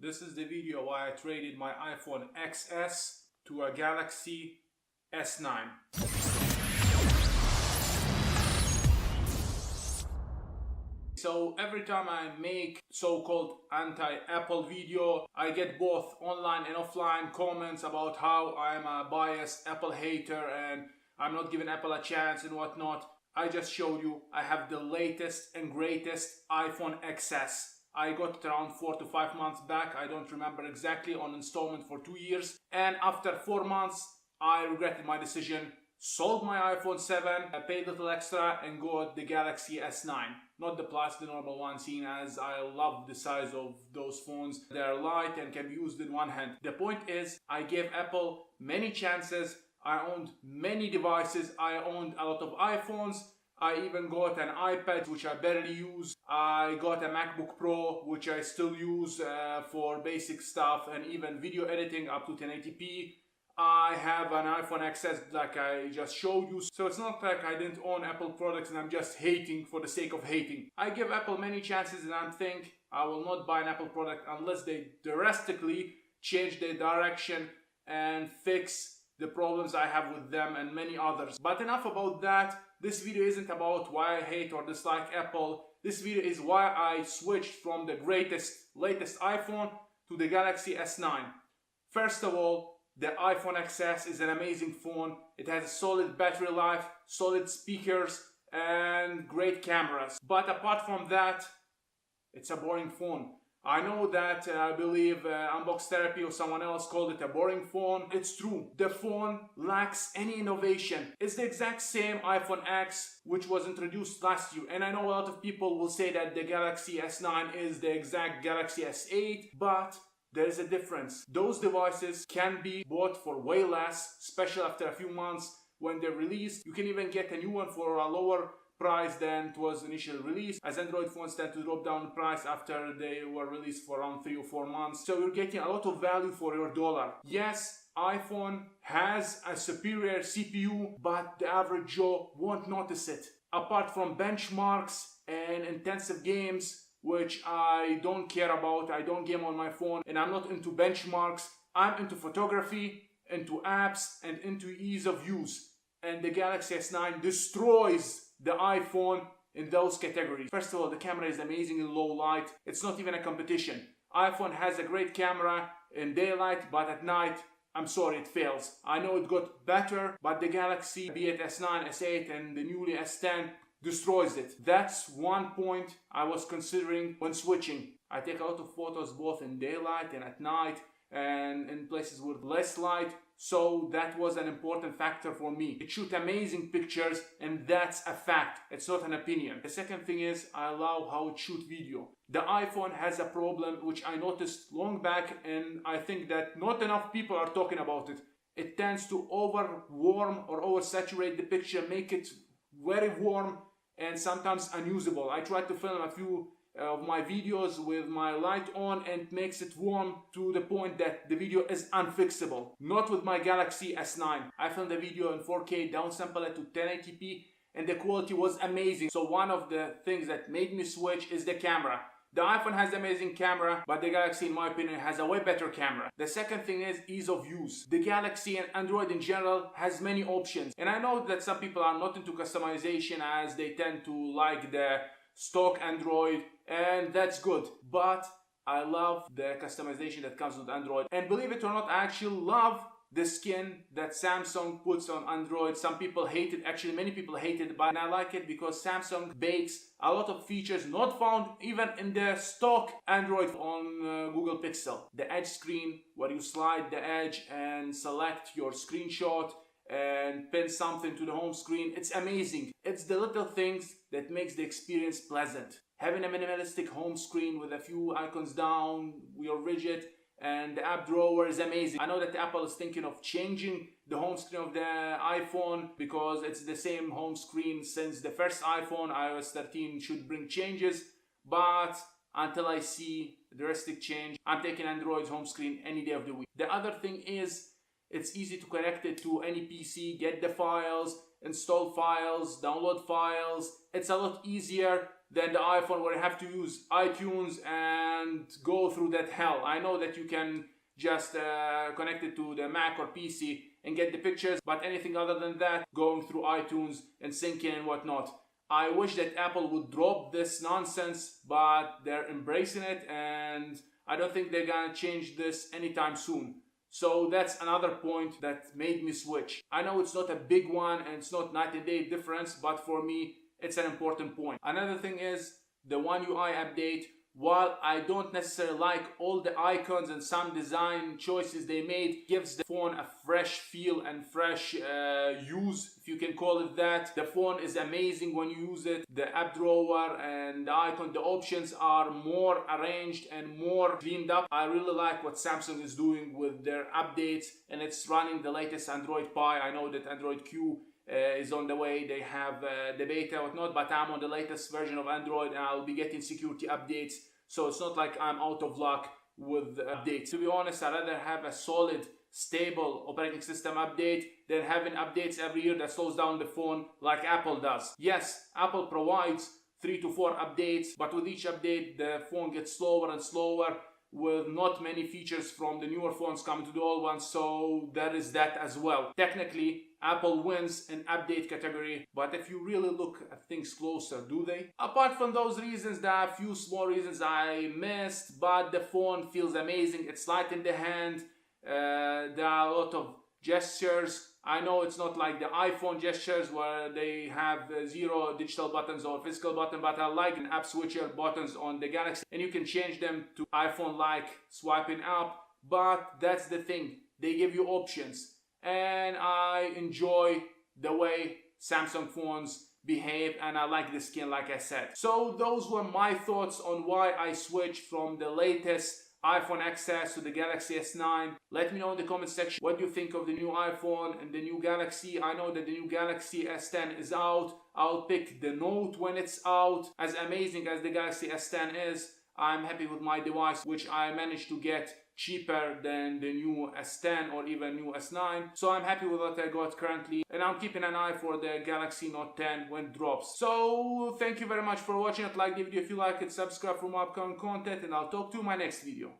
This is the video why I traded my iPhone XS to a Galaxy S9. So every time I make so-called anti-Apple video, I get both online and offline comments about how I'm a biased Apple hater and I'm not giving Apple a chance and whatnot. I just showed you I have the latest and greatest iPhone XS. I got it around 4 to 5 months back, I don't remember exactly, on installment for 2 years. And after 4 months, I regretted my decision, sold my iPhone 7, I paid a little extra and got the Galaxy S9. Not the Plus, the normal one, seeing as I love the size of those phones. They're light and can be used in one hand. The point is, I gave Apple many chances. I owned many devices. I owned a lot of iPhones. I even got an iPad, which I barely use. I got a MacBook Pro, which I still use for basic stuff and even video editing up to 1080p. I have an iPhone XS like I just showed you. So it's not like I didn't own Apple products and I'm just hating for the sake of hating. I give Apple many chances and I think I will not buy an Apple product unless they drastically change their direction and fix the problems I have with them and many others. But enough about that. This video isn't about why I hate or dislike Apple. This video is why I switched from the latest iPhone to the Galaxy S9. First of all, the iPhone XS is an amazing phone. It has a solid battery life, solid speakers, and great cameras. But apart from that, it's a boring phone. I know that I believe Unbox Therapy or someone else called it a boring phone. It's true. The phone lacks any innovation. It's the exact same iPhone X which was introduced last year. And I know a lot of people will say that the Galaxy S9 is the exact Galaxy S8, but there is a difference. Those devices can be bought for way less, especially after a few months when they're released. You can even get a new one for a lower price than it was initially released, as Android phones tend to drop down in price after they were released for around 3 or 4 months. So you're getting a lot of value for your dollar. Yes, iPhone has a superior CPU, but the average Joe won't notice it. Apart from benchmarks and intensive games, which I don't care about, I don't game on my phone, and I'm not into benchmarks. I'm into photography, into apps, and into ease of use. And the Galaxy S9 destroys the iPhone in those categories. First of all, the camera is amazing in low light. It's not even a competition. iPhone has a great camera in daylight, but at night, I'm sorry, it fails. I know it got better, but the Galaxy, be it S9, S8, and the newly S10, destroys it. That's one point I was considering when switching. I take a lot of photos both in daylight and at night and in places with less light, so that was an important factor for me. It shoots amazing pictures and that's a fact, it's not an opinion. The second thing is I love how it shoots video. The iPhone has a problem which I noticed long back and I think that not enough people are talking about it. It tends to over warm or oversaturate the picture, make it very warm and sometimes unusable. I tried to film a few of my videos with my light on and it makes it warm to the point that the video is unfixable. Not with my Galaxy S9. I filmed the video in 4K, downsampled it to 1080p and the quality was amazing. So one of the things that made me switch is the camera. The iPhone has an amazing camera, but the Galaxy, in my opinion, has a way better camera. The second thing is ease of use. The Galaxy and Android in general has many options. And I know that some people are not into customization as they tend to like the stock Android, and that's good. But I love the customization that comes with Android. And believe it or not, I actually love the skin that Samsung puts on Android. Some people hate it, actually many people hate it, but I like it because Samsung bakes a lot of features not found even in the stock Android on Google Pixel. The edge screen, where you slide the edge and select your screenshot and pin something to the home screen, it's amazing. It's the little things that makes the experience pleasant. Having a minimalistic home screen with a few icons down, your widget, and the app drawer is amazing. I know that Apple is thinking of changing the home screen of the iPhone because it's the same home screen since the first iPhone. iOS 13 should bring changes, but until I see a drastic change, I'm taking Android's home screen any day of the week. The other thing is it's easy to connect it to any PC, get the files, install files, download files. It's a lot easier than the iPhone where you have to use iTunes and and go through that hell. I know that you can just connect it to the Mac or PC and get the pictures, but anything other than that, going through iTunes and syncing and whatnot. I wish that Apple would drop this nonsense, but they're embracing it, and I don't think they're gonna change this anytime soon. So that's another point that made me switch. I know it's not a big one and it's not night and day difference, but for me, it's an important point. Another thing is the One UI update. While I don't necessarily like all the icons and some design choices they made, gives the phone a fresh feel and fresh use, if you can call it that. The phone is amazing when you use it. The app drawer and the icon, the options are more arranged and more cleaned up. I really like what Samsung is doing with their updates, and it's running the latest Android Pie. I know that Android Q is on the way. They have the beta or whatnot, but I'm on the latest version of Android and I'll be getting security updates, so it's not like I'm out of luck with updates. To be honest, I'd rather have a solid, stable operating system update than having updates every year that slows down the phone like Apple does. Yes, Apple provides 3 to 4 updates, but with each update the phone gets slower and slower, with not many features from the newer phones coming to the old ones, so there is that as well. Technically, Apple wins in update category, but if you really look at things closer, do they? Apart from those reasons, there are a few small reasons I missed, but the phone feels amazing. It's light in the hand. There are a lot of gestures. I know it's not like the iPhone gestures where they have 0 digital buttons or physical button, but I like an app switcher buttons on the Galaxy, and you can change them to iPhone-like swiping up. But that's the thing, they give you options, and I enjoy the way Samsung phones behave, and I like the skin, like I said. So those were my thoughts on why I switched from the latest iPhone XS to the Galaxy S9. Let me know in the comment section what you think of the new iPhone and the new Galaxy. I know that the new Galaxy S10 is out. I'll pick the Note when it's out. As amazing as the Galaxy S10 is, I'm happy with my device, which I managed to get cheaper than the new S10 or even new S9. So I'm happy with what I got currently, and I'm keeping an eye for the Galaxy Note 10 when it drops. So thank you very much for watching it. Like the video if you like it, subscribe for more upcoming content, and I'll talk to you in my next video.